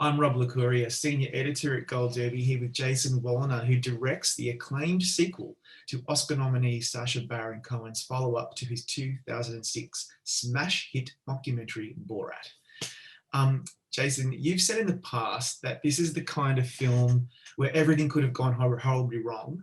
I'm Rob Licuria, Senior Editor at Gold Derby, here with Jason Woliner, who directs the acclaimed sequel to Oscar nominee Sacha Baron Cohen's follow-up to his 2006 smash hit mockumentary Borat. Jason, you've said in the past that this is the kind of film where everything could have gone horribly wrong,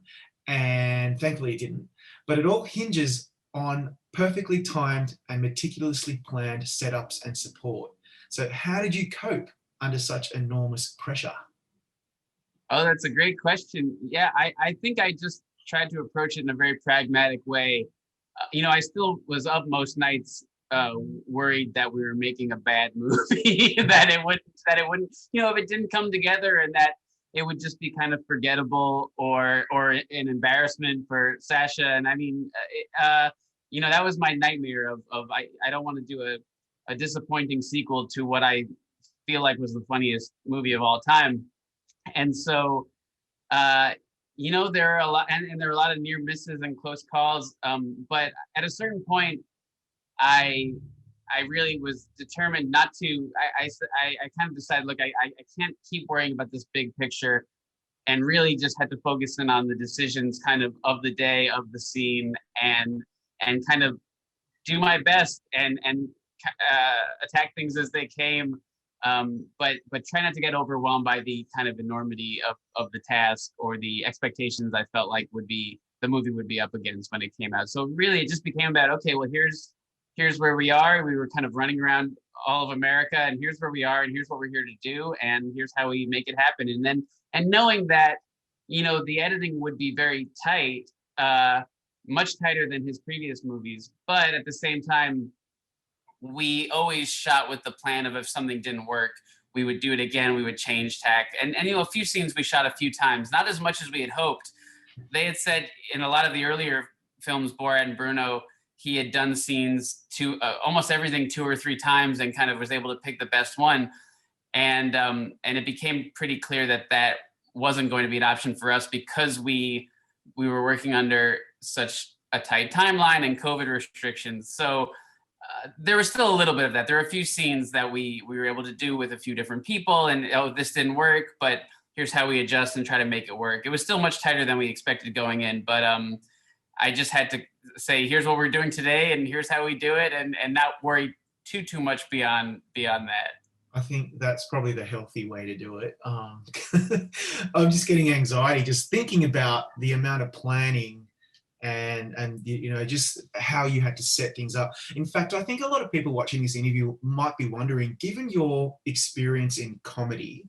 and thankfully it didn't. But it all hinges on perfectly timed and meticulously planned setups and support. So how did you cope under such enormous pressure? Oh, that's a great question. Yeah, I think I just tried to approach it in a very pragmatic way. I still was up most nights worried that we were making a bad movie, that it wouldn't, if it didn't come together and that it would just be kind of forgettable or an embarrassment for Sacha. And I mean, that was my nightmare of I don't want to do a disappointing sequel to what I feel like was the funniest movie of all time. And so, there are a lot, and there are a lot of near misses and close calls. But at a certain point, I really was determined not to. I kind of decided, look, I can't keep worrying about this big picture, and really just had to focus in on the decisions kind of the day, of the scene, and kind of do my best and attack things as they came. But try not to get overwhelmed by the kind of enormity of the task or the expectations I felt like the movie would be up against when it came out. So really it just became about, okay, well, here's where we are. We were kind of running around all of America, and here's where we are, and here's what we're here to do, and here's how we make it happen. And knowing that, the editing would be very tight, much tighter than his previous movies, but at the same time, we always shot with the plan of, if something didn't work, we would do it again, we would change tack. And a few scenes we shot a few times, not as much as we had hoped. They had said in a lot of the earlier films, Borat and Bruno, he had done scenes to almost everything 2 or 3 times and kind of was able to pick the best one. And it became pretty clear that wasn't going to be an option for us, because we were working under such a tight timeline and COVID restrictions. So there was still a little bit of that. There were a few scenes that we were able to do with a few different people, and this didn't work, but here's how we adjust and try to make it work. It was still much tighter than we expected going in, but I just had to say, here's what we're doing today, and here's how we do it, and not worry too much beyond that. I think that's probably the healthy way to do it. I'm just getting anxiety just thinking about the amount of planning and just how you had to set things up. In fact, I think a lot of people watching this interview might be wondering, given your experience in comedy,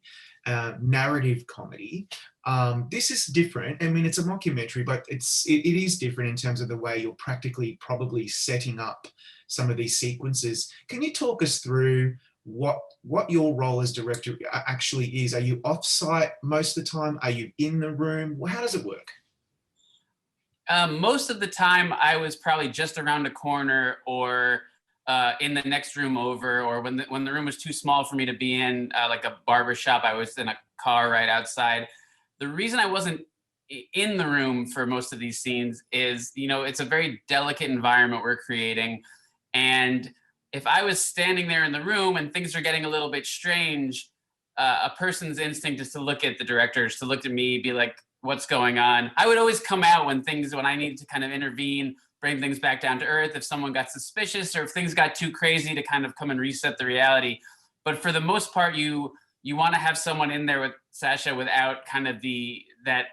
narrative comedy, this is different. I mean, it's a mockumentary, but it is different in terms of the way you're practically probably setting up some of these sequences. Can you talk us through what your role as director actually is? Are you off-site most of the time? Are you in the room? How does it work? Most of the time, I was probably just around a corner or in the next room over, or when the room was too small for me to be in, like a barber shop, I was in a car right outside. The reason I wasn't in the room for most of these scenes is, it's a very delicate environment we're creating. And if I was standing there in the room and things are getting a little bit strange, a person's instinct is to look at the directors, to look at me, be like, what's going on? I would always come out when I needed to kind of intervene, bring things back down to earth, if someone got suspicious or if things got too crazy, to kind of come and reset the reality. But for the most part, you want to have someone in there with Sacha without kind of that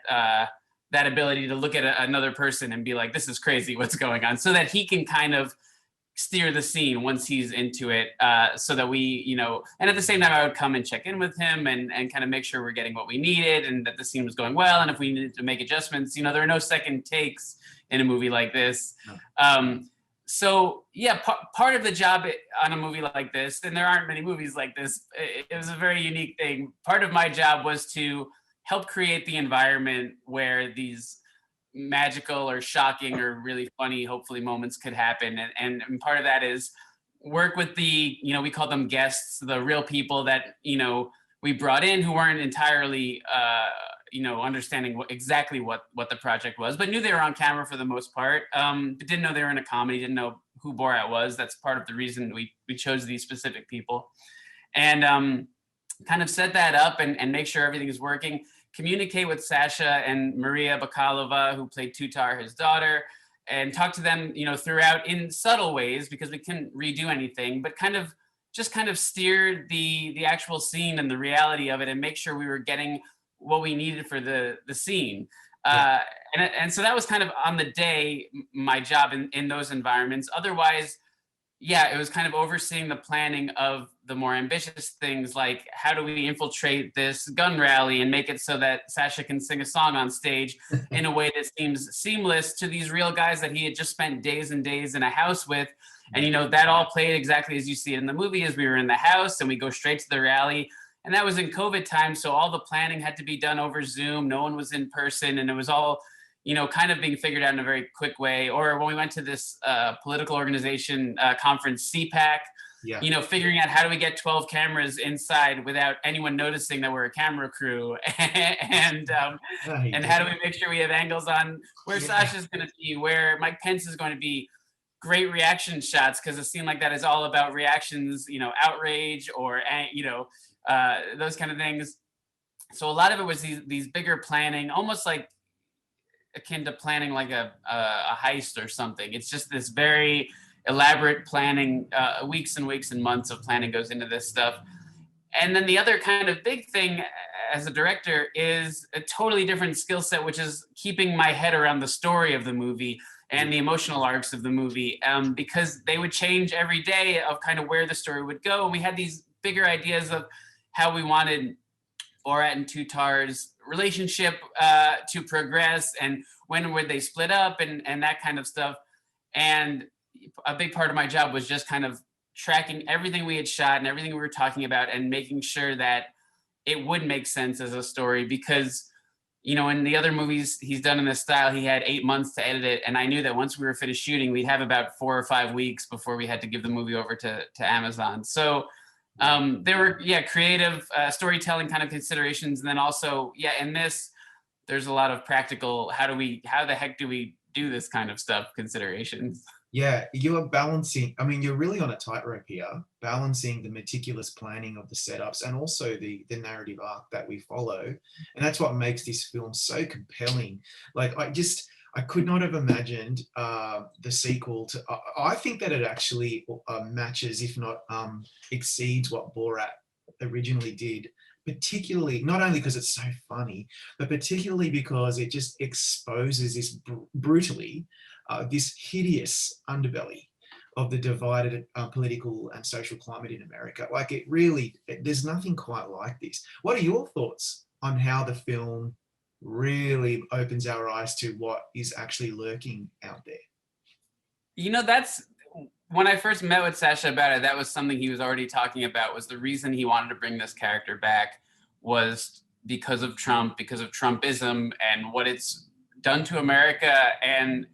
ability to look at another person and be like, this is crazy, what's going on? So that he can kind of steer the scene once he's into it, so that we, and at the same time, I would come and check in with him and kind of make sure we're getting what we needed and that the scene was going well. And if we needed to make adjustments, there are no second takes in a movie like this. No. So yeah, part of the job on a movie like this, and there aren't many movies like this, it was a very unique thing. Part of my job was to help create the environment where these magical or shocking or really funny, hopefully, moments could happen. And part of that is work with the, we call them guests, the real people that, we brought in who weren't entirely, understanding exactly what the project was, but knew they were on camera for the most part. But didn't know they were in a comedy, didn't know who Borat was. That's part of the reason we chose these specific people. And kind of set that up and make sure everything is working, communicate with Sacha and Maria Bakalova, who played Tutar, his daughter, and talk to them, throughout in subtle ways, because we couldn't redo anything, but kind of steer the actual scene and the reality of it, and make sure we were getting what we needed for the scene. Yeah. And so that was kind of on the day my job in those environments. Otherwise, yeah, it was kind of overseeing the planning of the more ambitious things, like how do we infiltrate this gun rally and make it so that Sacha can sing a song on stage in a way that seems seamless to these real guys that he had just spent days and days in a house with. And, that all played exactly as you see it in the movie, as we were in the house and we go straight to the rally. And that was in COVID time. So all the planning had to be done over Zoom. No one was in person, and it was all, kind of being figured out in a very quick way. Or when we went to this political organization conference, CPAC, Yeah. Figuring out how do we get 12 cameras inside without anyone noticing that we're a camera crew, and how do we make sure we have angles on where Sasha's going to be, where Mike Pence is going to be, great reaction shots, because a scene like that is all about reactions, outrage or, those kind of things. So a lot of it was these bigger planning, almost like akin to planning like a heist or something. It's just this very elaborate planning, weeks and weeks and months of planning goes into this stuff. And then the other kind of big thing as a director is a totally different skill set, which is keeping my head around the story of the movie and the emotional arcs of the movie, because they would change every day of kind of where the story would go. And we had these bigger ideas of how we wanted Borat and Tutar's relationship to progress, and when would they split up, and that kind of stuff. And a big part of my job was just kind of tracking everything we had shot and everything we were talking about, and making sure that it would make sense as a story, because in the other movies he's done in this style, he had 8 months to edit it, and I knew that once we were finished shooting, we'd have about 4 or 5 weeks before we had to give the movie over to Amazon. So there were creative storytelling kind of considerations, and then also in this there's a lot of practical how the heck do we do this kind of stuff considerations. Yeah, you're balancing, I mean, you're really on a tightrope here, balancing the meticulous planning of the setups and also the narrative arc that we follow. And that's what makes this film so compelling. Like, I could not have imagined the sequel to, I think that it actually matches, if not exceeds, what Borat originally did, particularly, not only because it's so funny, but particularly because it just exposes this brutally, this hideous underbelly of the divided political and social climate in America. Like, there's nothing quite like this. What are your thoughts on how the film really opens our eyes to what is actually lurking out there? That's when I first met with Sacha about it, that was something he was already talking about, was the reason he wanted to bring this character back was because of Trump, because of Trumpism and what it's done to America. And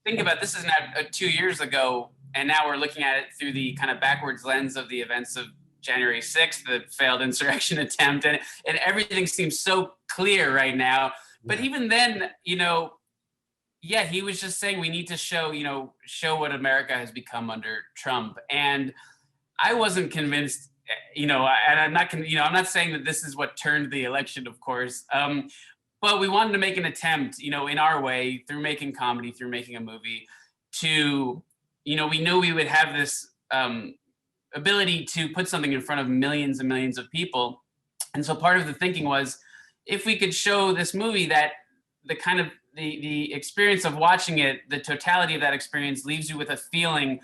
think about this is now 2 years ago, and now we're looking at it through the kind of backwards lens of the events of January 6th, the failed insurrection attempt, and everything seems so clear right now. But even then, he was just saying we need to show what America has become under Trump. And I wasn't convinced, and I'm not saying that this is what turned the election, of course. But we wanted to make an attempt, in our way, through making comedy, through making a movie, to, we knew we would have this ability to put something in front of millions and millions of people. And so part of the thinking was, if we could show this movie that the kind of the experience of watching it, the totality of that experience leaves you with a feeling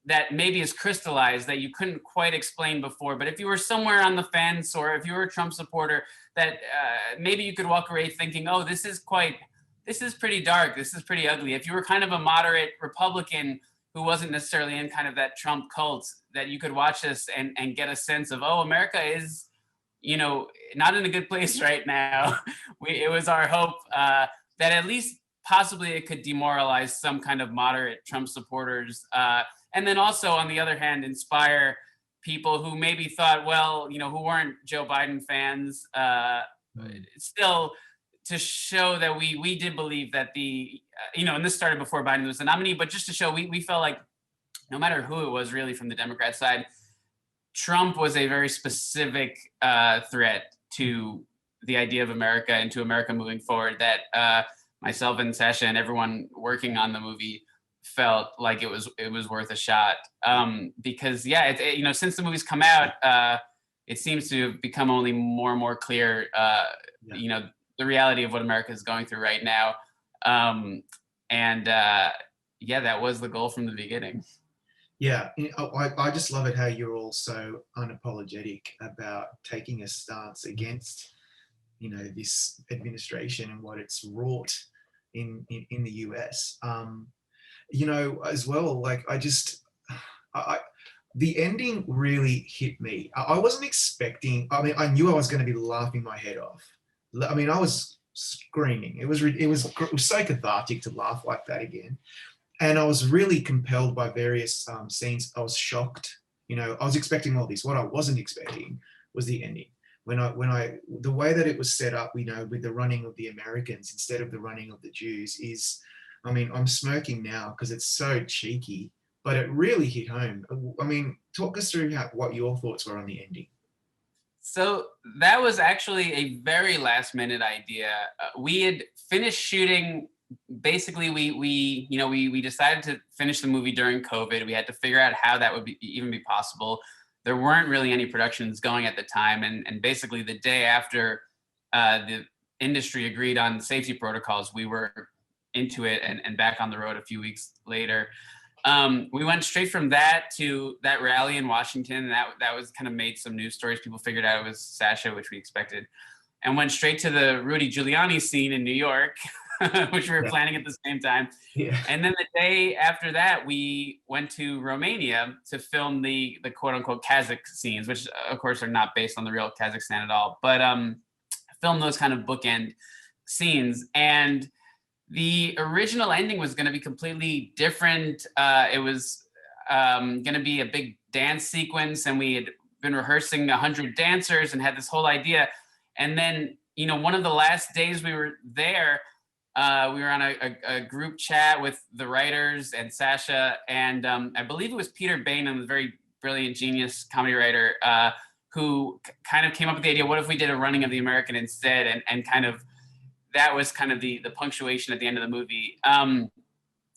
that maybe is crystallized, that you couldn't quite explain before. But if you were somewhere on the fence, or if you were a Trump supporter, that maybe you could walk away thinking, oh, this is pretty dark, this is pretty ugly. If you were kind of a moderate Republican who wasn't necessarily in kind of that Trump cult, that you could watch this and get a sense of, oh, America is, not in a good place right now. It was our hope that at least possibly it could demoralize some kind of moderate Trump supporters. And then also, on the other hand, inspire people who maybe thought, well, who weren't Joe Biden fans, still to show that we did believe that and this started before Biden was the nominee, but just to show we felt like no matter who it was really from the Democrat side, Trump was a very specific threat to the idea of America and to America moving forward that myself and Sacha and everyone working on the movie felt like it was worth a shot. Because yeah, since the movie's come out, it seems to have become only more and more clear, the reality of what America is going through right now. Yeah, that was the goal from the beginning. Yeah, I just love it how you're all so unapologetic about taking a stance against, this administration and what it's wrought in the US. As well, like the ending really hit me. I wasn't expecting. I mean, I knew I was going to be laughing my head off. I mean, I was screaming. It was so cathartic to laugh like that again. And I was really compelled by various scenes. I was shocked. I was expecting all this. What I wasn't expecting was the ending. The way that it was set up, with the running of the Americans instead of the running of the Jews is, I mean, I'm smirking now because it's so cheeky, but it really hit home. I mean, talk us through what your thoughts were on the ending. So that was actually a very last minute idea. We had finished shooting. Basically, we decided to finish the movie during COVID. We had to figure out how that would even be possible. There weren't really any productions going at the time, and basically the day after the industry agreed on safety protocols, we were into it and back on the road a few weeks later. We went straight from that to that rally in Washington. That was kind of made some news stories. People figured out it was Sacha, which we expected, and went straight to the Rudy Giuliani scene in New York, which we were planning at the same time. Yeah. And then the day after that, we went to Romania to film the quote unquote Kazakh scenes, which of course are not based on the real Kazakhstan at all, but film those kind of bookend scenes. And the original ending was going to be completely different. It was going to be a big dance sequence, and we had been rehearsing 100 dancers and had this whole idea. And then, one of the last days we were there, we were on a group chat with the writers and Sacha, and I believe it was Peter Bain, a very brilliant genius comedy writer, who kind of came up with the idea, what if we did a running of the American instead, and kind of that was kind of the punctuation at the end of the movie. And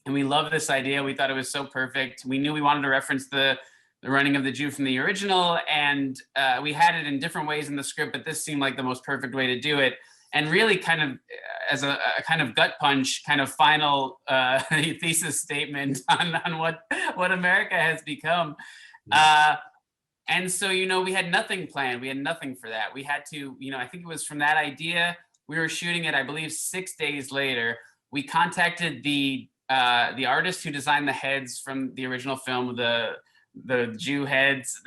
we loved this idea. We thought it was so perfect. We knew we wanted to reference the running of the Jew from the original, and we had it in different ways in the script, but this seemed like the most perfect way to do it. And really kind of as a kind of gut punch, kind of final thesis statement on what America has become. Yeah. And so, we had nothing planned. We had nothing for that. We had to, I think it was from that idea. We were shooting it, I believe, 6 days later. We contacted the artist who designed the heads from the original film, the Jew heads.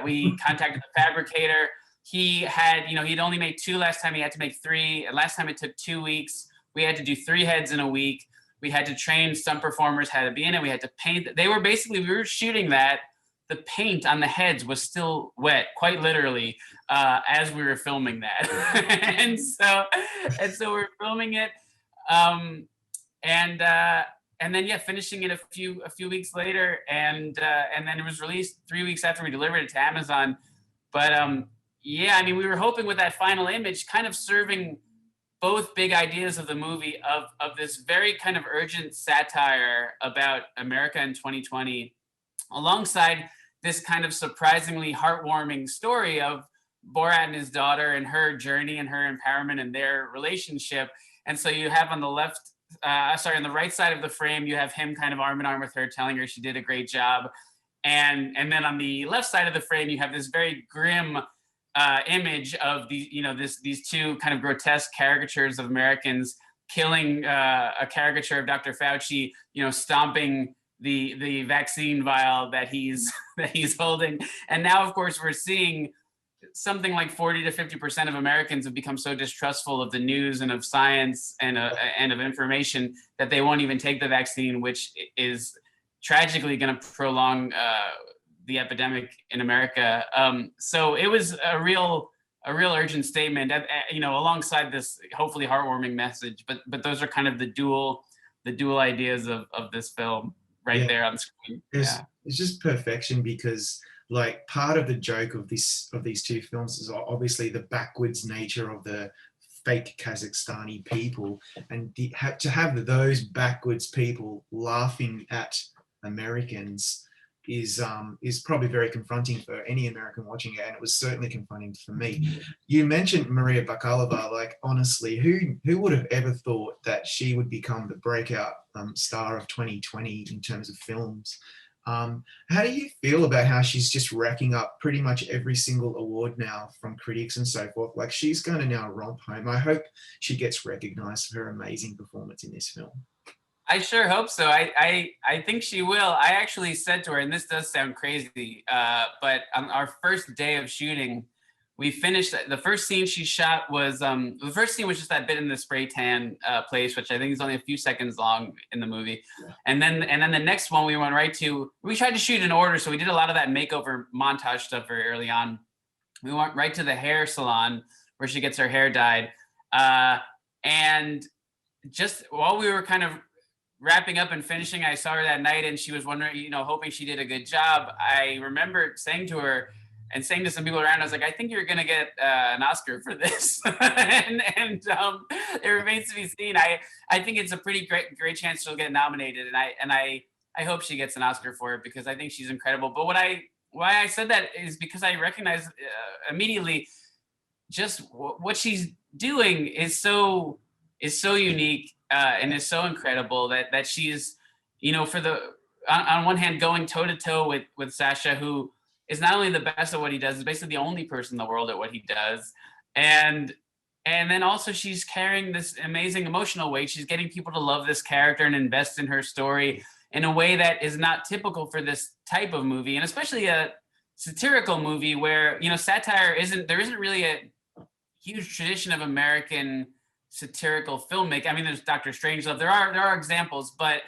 We contacted the fabricator. He had, he'd only made 2 last time. He had to make 3. And last time it took 2 weeks. We had to do 3 heads in a week. We had to train some performers how to be in it. We had to paint. We were shooting that. The paint on the heads was still wet, quite literally, as we were filming that. and so we're filming it, and then finishing it a few weeks later, and then it was released 3 weeks after we delivered it to Amazon. But we were hoping with that final image, kind of serving both big ideas of the movie of this very kind of urgent satire about America in 2020, alongside this kind of surprisingly heartwarming story of Borat and his daughter and her journey and her empowerment and their relationship. And so you have on the on the right side of the frame, you have him kind of arm in arm with her, telling her she did a great job. And then on the left side of the frame, you have this very grim image of these 2 kind of grotesque caricatures of Americans killing a caricature of Dr. Fauci, stomping the vaccine vial that he's holding. And now, of course, we're seeing something like 40 to 50% of Americans have become so distrustful of the news and of science and of information that they won't even take the vaccine, which is tragically going to prolong the epidemic in America. So it was a real urgent statement, alongside this hopefully heartwarming message. But those are kind of the dual ideas of this film right there on screen. It's just perfection, because like part of the joke of these two films is obviously the backwards nature of the fake Kazakhstani people, and to have those backwards people laughing at Americans is probably very confronting for any American watching it, and it was certainly confronting for me. You mentioned Maria Bakalova. Like, honestly, who would have ever thought that she would become the breakout star of 2020 in terms of films? How do you feel about how she's just racking up pretty much every single award now from critics and so forth? Like, she's going to now romp home. I hope she gets recognized for her amazing performance in this film. I sure hope so. I think she will. I actually said to her, and this does sound crazy, but on our first day of shooting, we finished the first scene she shot was the first scene was just that bit in the spray tan place, which I think is only a few seconds long in the movie. Yeah. And then the next one we went right to. We tried to shoot in order, so we did a lot of that makeover montage stuff very early on. We went right to the hair salon where she gets her hair dyed, and just while we were kind of wrapping up and finishing, I saw her that night and she was wondering, hoping she did a good job. I remember saying to her and saying to some people around, I was like, I think you're going to get an Oscar for this. and it remains to be seen. I think it's a pretty great chance she'll get nominated. And I hope she gets an Oscar for it because I think she's incredible. But why I said that is because I recognize immediately just what she's doing is so unique. And is so incredible that she's, on one hand going toe to toe with Sacha, who is not only the best at what he does, is basically the only person in the world at what he does, and then also she's carrying this amazing emotional weight. She's getting people to love this character and invest in her story in a way that is not typical for this type of movie, and especially a satirical movie where satire there isn't really a huge tradition of American satirical filmmaking. I mean, there's Dr. Strangelove. There are examples, but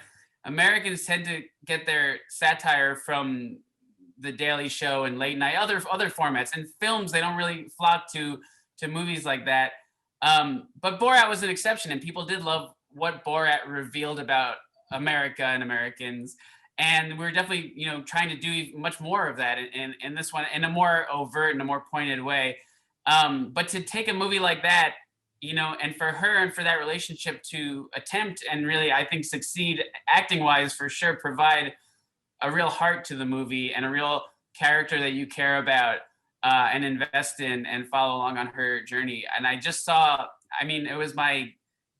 Americans tend to get their satire from The Daily Show and late night, other formats. And films, they don't really flock to movies like that. But Borat was an exception, and people did love what Borat revealed about America and Americans. And we're definitely, trying to do much more of that in this one in a more overt and a more pointed way. But to take a movie like that, and for her and for that relationship to attempt and really, I think, succeed acting wise, for sure, provide a real heart to the movie and a real character that you care about and invest in and follow along on her journey. And I just saw, it was my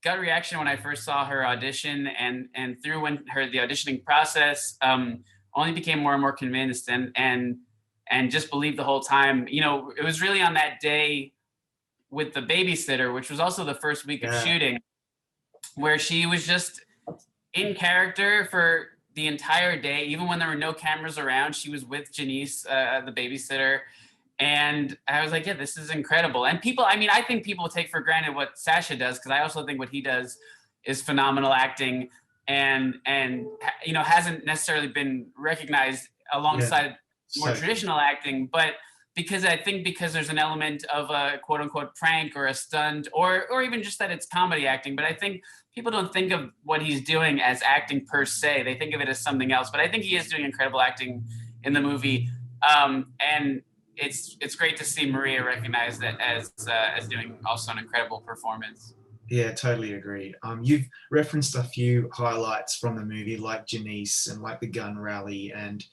gut reaction when I first saw her audition and through the auditioning process, only became more and more convinced and just believed the whole time. It was really on that day with the babysitter, which was also the first week of shooting, where she was just in character for the entire day. Even when there were no cameras around, she was with Janice, the babysitter. And I was like, yeah, this is incredible. And people, I think people take for granted what Sacha does, because I also think what he does is phenomenal acting and hasn't necessarily been recognized alongside more traditional acting. But because there's an element of a quote unquote prank or a stunt or even just that it's comedy acting. But I think people don't think of what he's doing as acting per se. They think of it as something else. But I think he is doing incredible acting in the movie. And it's great to see Maria recognized that as doing also an incredible performance. Yeah, totally agree. You've referenced a few highlights from the movie, like Janice and like the gun rally, and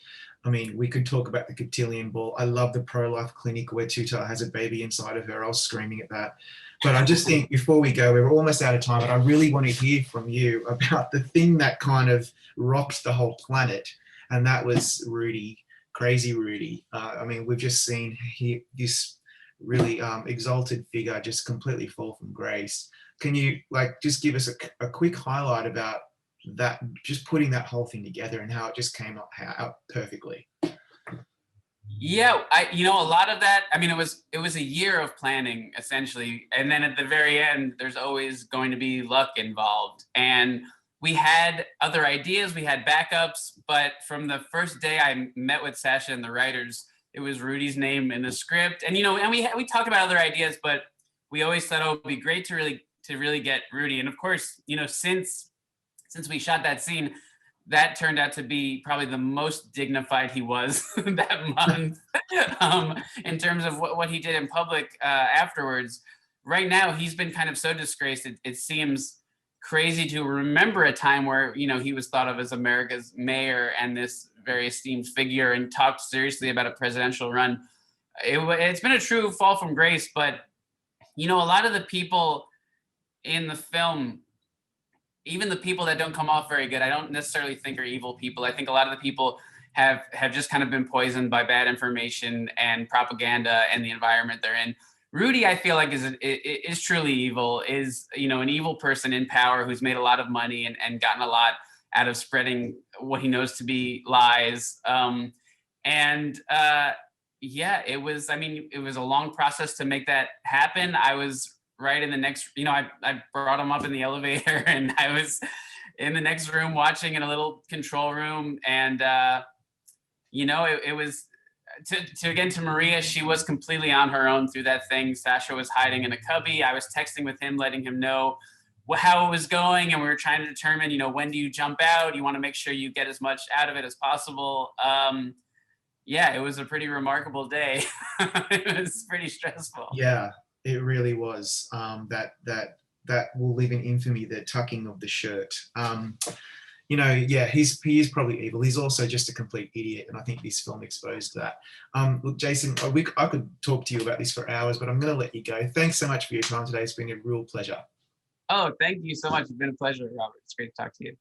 we could talk about the cotillion ball. I love the pro-life clinic where Tutar has a baby inside of her. I was screaming at that. But I just think before we go, we're almost out of time, but I really want to hear from you about the thing that kind of rocked the whole planet, and that was Rudy, Crazy Rudy. We've just seen this really exalted figure just completely fall from grace. Can you just give us a quick highlight about that, just putting that whole thing together and how it just came out perfectly? Yeah, a lot of that, it was a year of planning essentially. And then at the very end, there's always going to be luck involved. And we had other ideas, we had backups, but from the first day I met with Sacha and the writers, it was Rudy's name in the script. And, we talked about other ideas, but we always thought, it would be great to really get Rudy. And of course, since we shot that scene, that turned out to be probably the most dignified he was that month, in terms of what he did in public afterwards. Right now, he's been kind of so disgraced. It seems crazy to remember a time where, you know, he was thought of as America's mayor and this very esteemed figure and talked seriously about a presidential run. It's been a true fall from grace, but, you know, a lot of the people in the film, even the people that don't come off very good, I don't necessarily think are evil people. I think a lot of the people have just kind of been poisoned by bad information and propaganda and the environment they're in. Rudy, I feel like is truly evil, is, you know, an evil person in power who's made a lot of money and gotten a lot out of spreading what he knows to be lies. Yeah, it was, I mean, it was a long process to make that happen. I was right in the next, you know, I brought him up in the elevator and I was in the next room watching in a little control room. And, you know, it was, to Maria, she was completely on her own through that thing. Sacha was hiding in a cubby. I was texting with him, letting him know how it was going. And we were trying to determine, you know, when do you jump out? You want to make sure you get as much out of it as possible. Yeah, it was a pretty remarkable day. It was pretty stressful. Yeah, it really was. That will live in infamy, the tucking of the shirt. You know, yeah, he is probably evil. He's also just a complete idiot, and I think this film exposed that. Look, Jason, I could talk to you about this for hours, but I'm going to let you go. Thanks so much for your time today. It's been a real pleasure. Oh, thank you so much. It's been a pleasure, Robert. It's great to talk to you.